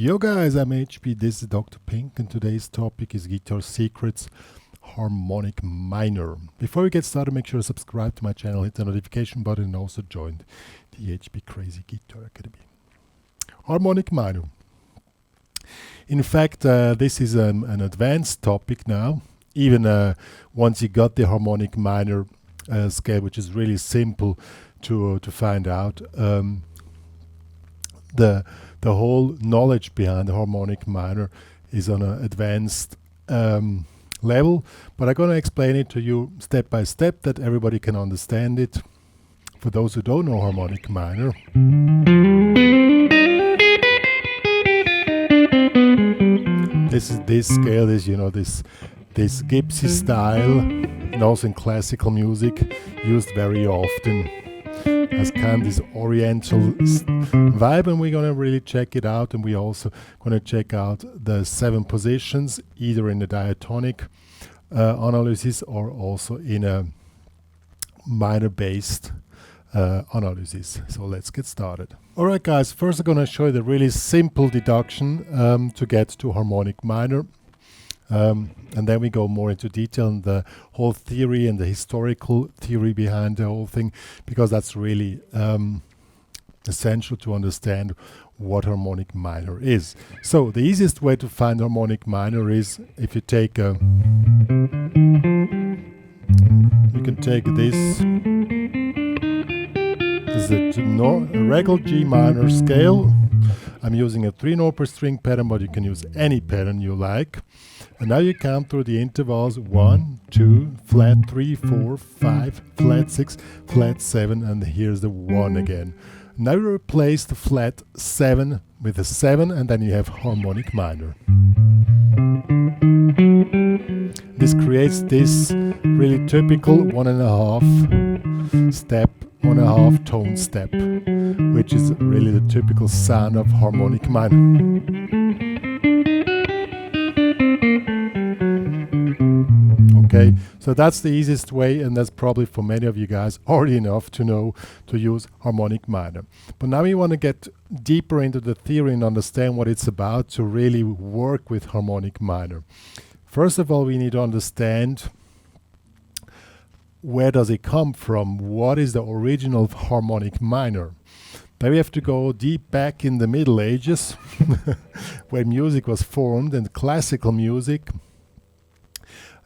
Yo guys, I'm HP, this is Dr. Pink, and today's topic is Guitar Secrets Harmonic Minor. Before we get started, make sure to subscribe to my channel, hit the notification button, and also join the HPCrazy Guitar Academy. Harmonic Minor. In fact, this is an advanced topic now, even once you got the harmonic minor scale, which is really simple to find out. The whole knowledge behind the harmonic minor is on an advanced level, but I'm going to explain it to you step by step that everybody can understand it. For those who don't know harmonic minor, this scale is, this gypsy style, and also in classical music used very often as kind of this oriental vibe, and we're going to really check it out. And we're also going to check out the 7 positions, either in the diatonic analysis or also in a minor based analysis. So let's get started. Alright guys, first I'm going to show you the really simple deduction to get to harmonic minor. And then we go more into detail on the whole theory and the historical theory behind the whole thing, because that's really essential to understand what harmonic minor is. So the easiest way to find harmonic minor is if you take you can take this. This is a regular G minor scale. I'm using a 3-note per string pattern, but you can use any pattern you like. And now you count through the intervals 1, 2, flat 3, 4, 5, flat 6, flat 7, and here's the 1 again. Now you replace the flat 7 with a 7, and then you have harmonic minor. This creates this really typical 1.5 step, 1.5 tone step, which is really the typical sound of harmonic minor. Okay, so that's the easiest way, and that's probably for many of you guys already enough to know to use harmonic minor. But now we want to get deeper into the theory and understand what it's about to really work with harmonic minor. First of all, we need to understand where does it come from? What is the original harmonic minor? Then we have to go deep back in the Middle Ages where music was formed, and classical music.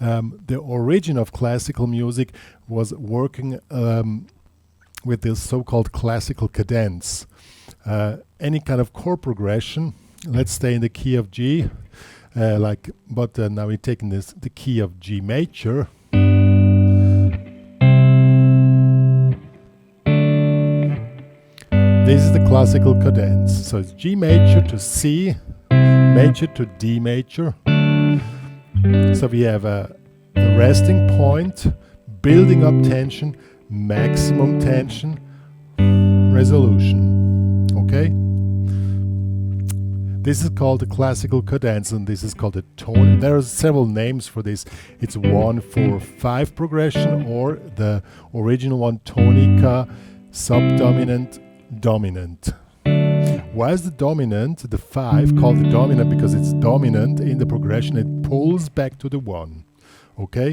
The origin of classical music was working with this so-called classical cadence. Any kind of chord progression, let's stay in the key of G, but now we're taking the key of G major. This is the classical cadence. So it's G major to C, major to D major. So we have a resting point, building up tension, maximum tension, resolution. Okay? This is called the classical cadence, and this is called the tone. There are several names for this. It's 1-4-5 progression, or the original one, tonica, subdominant, dominant. Why is the dominant, the 5, called the dominant? Because it's dominant in the progression. It pulls back to the 1. Okay?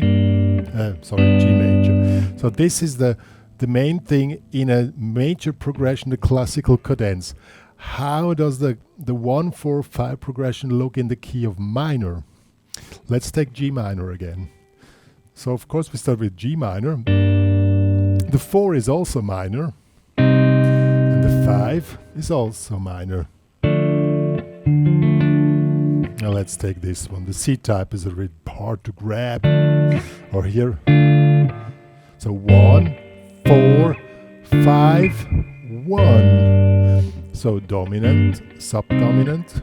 Sorry, G major. So this is the main thing in a major progression, the classical cadence. How does the 1-4-5 progression look in the key of minor? Let's take G minor again. So of course we start with G minor. The 4 is also minor. 5 is also minor. Now let's take this one. The C type is a bit hard to grab. Or here. So 1, 4, 5, 1. So dominant, subdominant.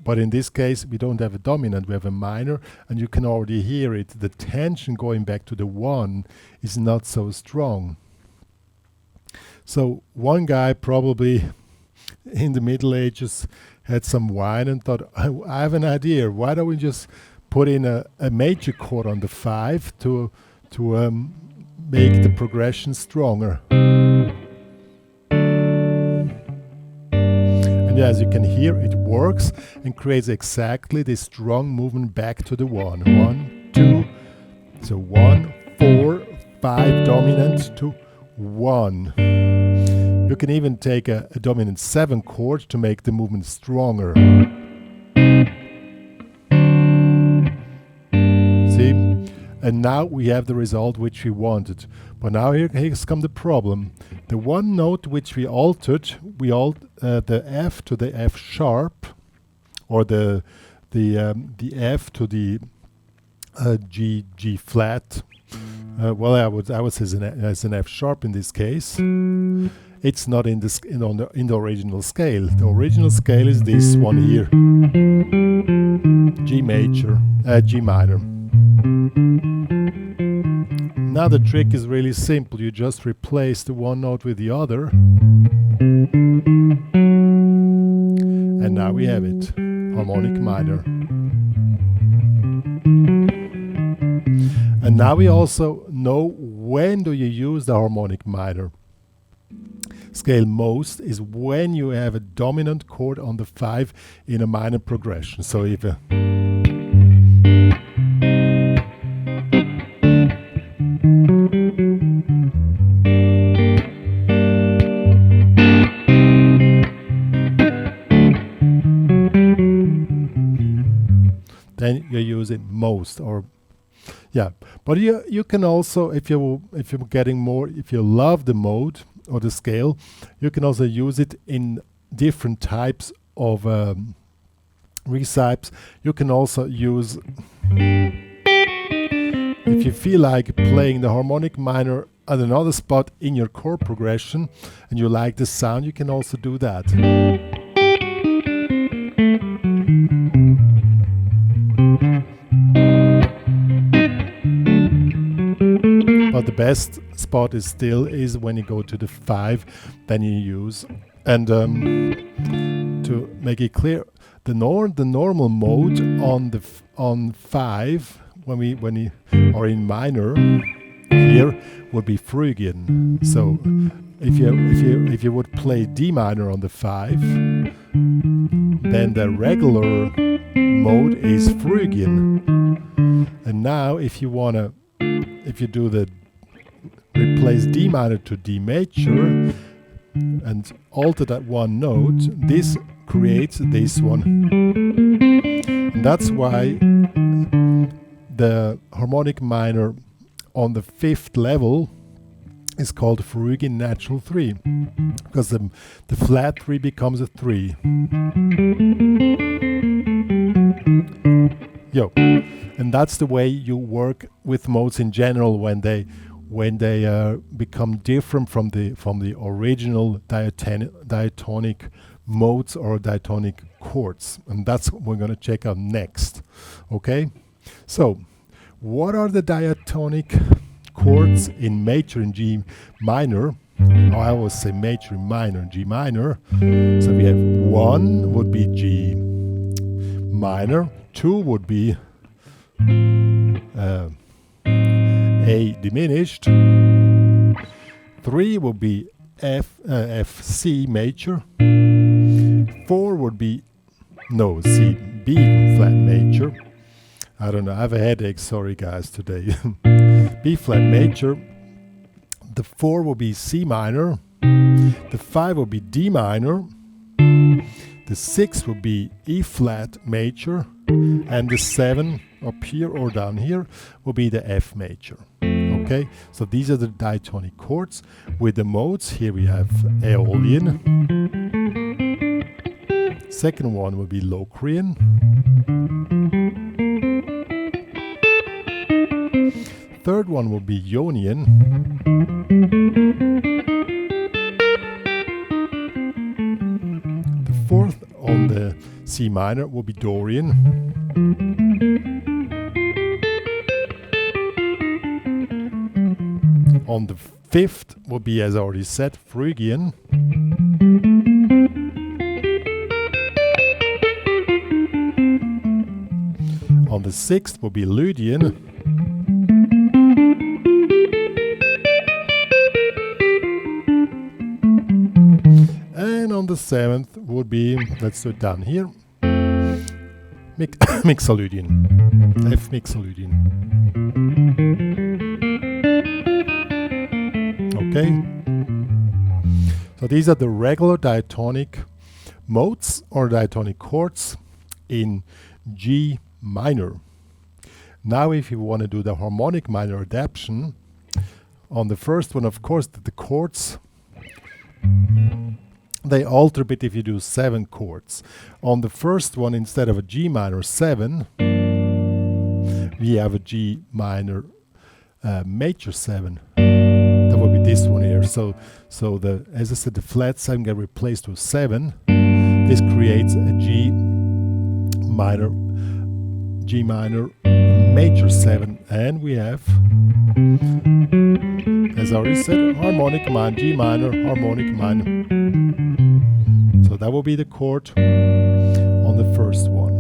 But in this case, we don't have a dominant, we have a minor, and you can already hear it. The tension going back to the 1 is not so strong. So one guy probably in the Middle Ages had some wine and thought, I have an idea. Why don't we just put in a major chord on the 5 to make the progression stronger? And And as you can hear, it works and creates exactly this strong movement back to the 1. 1, 2, so 1, 4, 5 dominant to 1. You can even take a dominant 7 chord to make the movement stronger. See? And now we have the result which we wanted. But now here's come the problem. The one note which we altered, the F to the F sharp, or the F to the G flat. Well, I would say as an F sharp in this case. It's not in the original scale. The original scale is this one here, G minor. Now the trick is really simple. You just replace the one note with the other, and now we have it, harmonic minor. And now we also know when do you use the harmonic minor. Scale most is when you have a dominant chord on the 5 in a minor progression. So if then you use it most, or yeah. But you can also, if you're getting more, if you love the mode or the scale, you can also use it in different types of recipes. You can also use, if you feel like playing the harmonic minor at another spot in your chord progression and you like the sound, you can also do that. But the best spot is when you go to the 5, then you use. And to make it clear, the normal mode on 5 when you are in minor here would be Phrygian. So if you would play D minor on the 5, then the regular mode is Phrygian. And now if you do the replace D minor to D major and alter that one note, this creates this one. And that's why the harmonic minor on the 5th level is called Phrygian natural 3, because the flat 3 becomes a 3. And that's the way you work with modes in general when they become different from the original diatonic modes or diatonic chords, and that's what we're going to check out next. Okay, so what are the diatonic chords in major and G minor? Oh, I always say major and minor and G minor. So we have 1 would be G minor, 2 would be A diminished, 3 would be F C major, 4 would be C B flat major. I don't know, I have a headache, sorry guys today. B flat major, the 4 will be C minor, the 5 will be D minor, the 6 will be E flat major, and the 7 up here or down here will be the F major. Okay, so these are the diatonic chords with the modes. Here we have Aeolian, second one will be Locrian, third one will be Ionian, the fourth on the C minor will be Dorian, on the 5th will be, as I already said, Phrygian, on the 6th will be Lydian, and on the 7th would be, let's do it down here, Mixolydian, F Mixolydian. Okay, so these are the regular diatonic modes or diatonic chords in G minor. Now if you want to do the harmonic minor adaptation, on the first one, of course, the chords, they alter a bit if you do 7 chords. On the first one, instead of a G minor 7, we have a G minor major 7. That would be this one here. So the, as I said, the flat 7 get replaced with 7. This creates a G minor major 7, and we have, as I already said, harmonic minor, G minor, harmonic minor. So that will be the chord on the first one.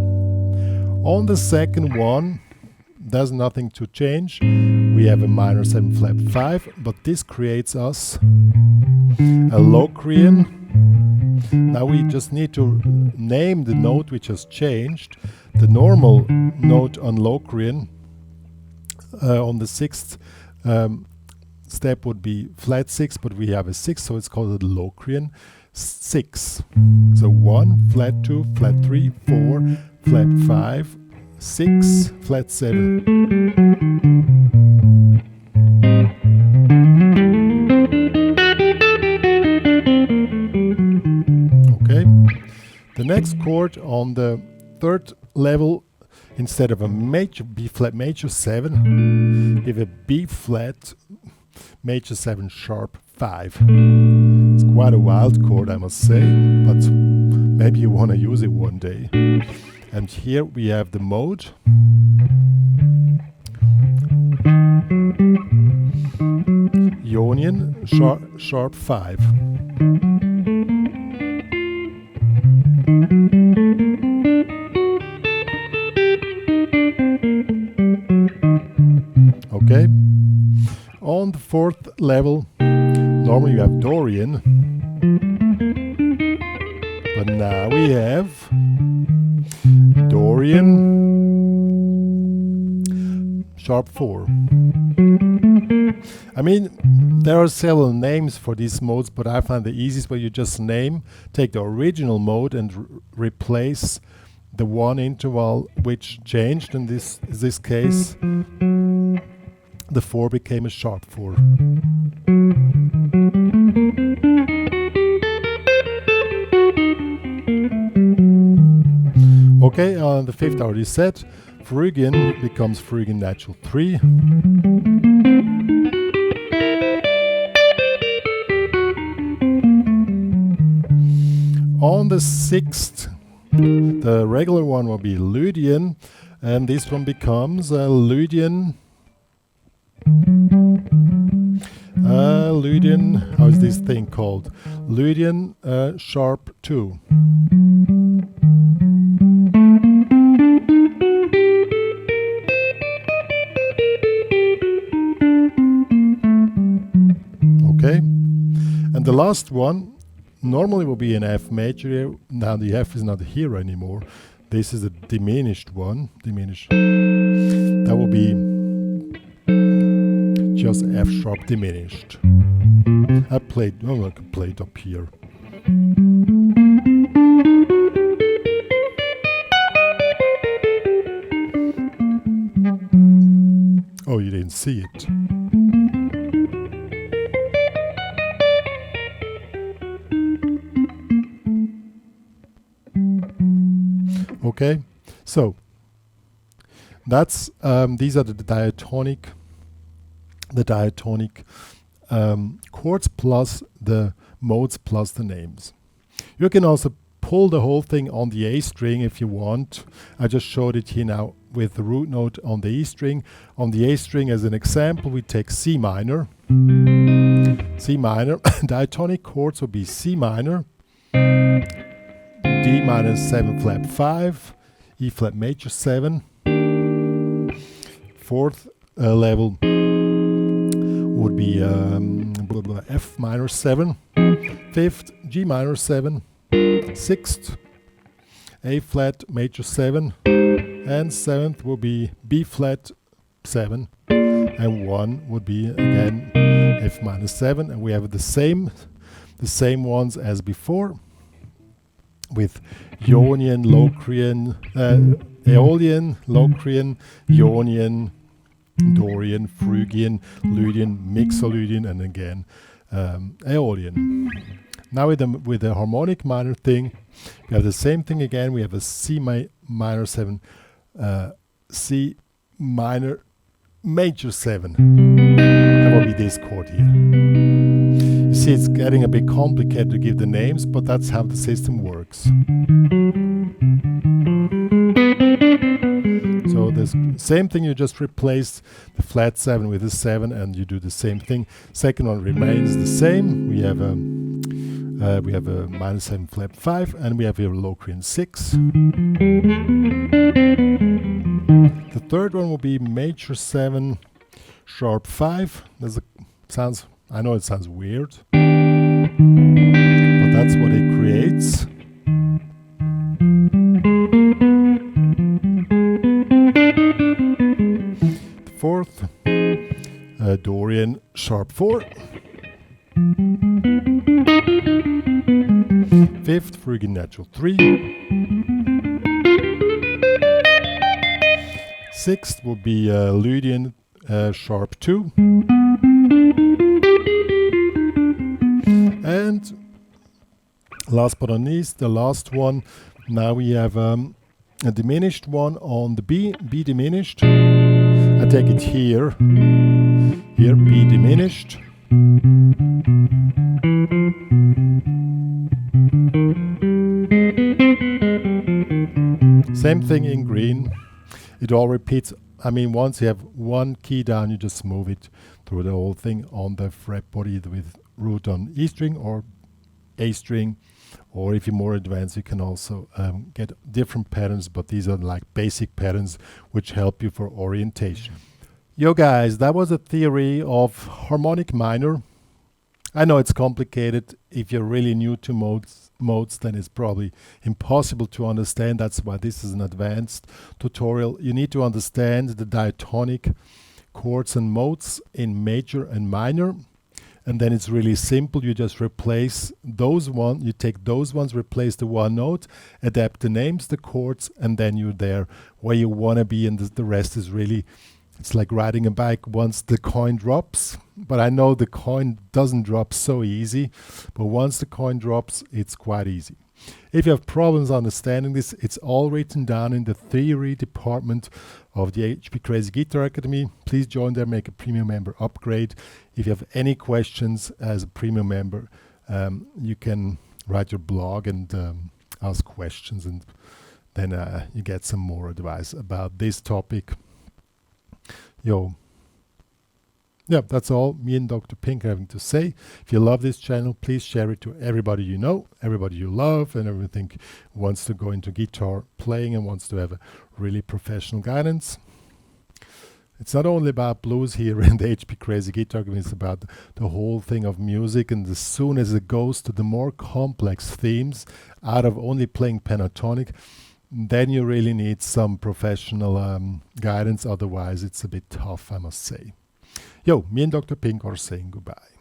On the second one, there's nothing to change. We have a minor 7 flat 5, but this creates us a Locrian. Now we just need to name the note which has changed. The normal note on Locrian on the 6th step would be flat 6, but we have a 6, so it's called a Locrian 6. So 1, flat 2, flat 3, 4, flat 5, 6, flat 7. Okay. The next chord on the 3rd level, instead of a major B flat major 7, we have a B flat major 7 sharp 5. It's quite a wild chord, I must say, but maybe you want to use it one day. And here we have the mode. Ionian sharp 5. Okay. On the 4th level, normally you have Dorian, but now we have Dorian sharp 4. I mean, there are several names for these modes, but I find the easiest way you just take the original mode and replace the one interval which changed. In this case, the 4 became a sharp 4. Okay, the 5th I already said. Phrygian becomes Phrygian natural 3. On the 6th, the regular one will be Lydian, and this one becomes a Lydian. Lydian, how is this thing called? Lydian sharp 2. Okay, and the last one normally will be an F major. Now the F is not here anymore. This is a diminished one. That will be just F sharp diminished. I can play it up here. Oh, you didn't see it. Okay, so that's these are the diatonic chords plus the modes plus the names. You can also pull the whole thing on the A string if you want. I just showed it here now with the root note on the E string. On the A string, as an example, we take C minor. Diatonic chords will be C minor, D minor 7 flat 5, E flat major 7. 4th level would be F minor 7. 5th, G minor 7. 6th, A flat major 7, and 7th will be B flat 7, and 1 would be again F minor 7, and we have the same ones as before, with Ionian, Locrian, Aeolian, Locrian, Ionian, Dorian, Phrygian, Lydian, Mixolydian, and again Aeolian. Now with the harmonic minor thing, we have the same thing again. We have a C minor 7, C minor major 7. That will be this chord here. You see, it's getting a bit complicated to give the names, but that's how the system works. So the same thing, you just replace the flat 7 with a 7, and you do the same thing. Second one remains the same. We have a minor 7 flat 5, and we have here a Locrian 6. The third one will be major 7 sharp 5. I know it sounds weird, but that's what it creates. The fourth, Dorian sharp 4. Fifth, Phrygian natural 3. Sixth will be Lydian sharp 2. And last but not least, the last one, now we have a diminished one on the B diminished. I take it here, B diminished. Same thing in green. It all repeats. I mean, once you have one key down, you just move it through the whole thing on the fretboard, either with root on E string or A string, or if you're more advanced, you can also get different patterns, but these are like basic patterns which help you for orientation. Yo guys, that was a theory of harmonic minor. I know it's complicated. If you're really new to modes, then it's probably impossible to understand. That's why this is an advanced tutorial. You need to understand the diatonic chords and modes in major and minor, and then it's really simple. You just replace those ones, you take those ones, replace the one note, adapt the names, the chords, and then you're there where you want to be, and the rest is really, it's like riding a bike once the coin drops. But I know the coin doesn't drop so easy, but once the coin drops, it's quite easy. If you have problems understanding this, it's all written down in the theory department of the HPCrazy Guitar Academy. Please join there, make a premium member upgrade. If you have any questions as a premium member, you can write your blog and ask questions, and then you get some more advice about this topic. Yeah, that's all me and Dr. Pink are having to say. If you love this channel, please share it to everybody you know, everybody you love, and everything wants to go into guitar playing and wants to have a really professional guidance. It's not only about blues here in the HPCrazy Guitar Academy, it's about the whole thing of music, and as soon as it goes to the more complex themes, out of only playing pentatonic, then you really need some professional guidance, otherwise it's a bit tough, I must say. Me and Dr. Pink are saying goodbye.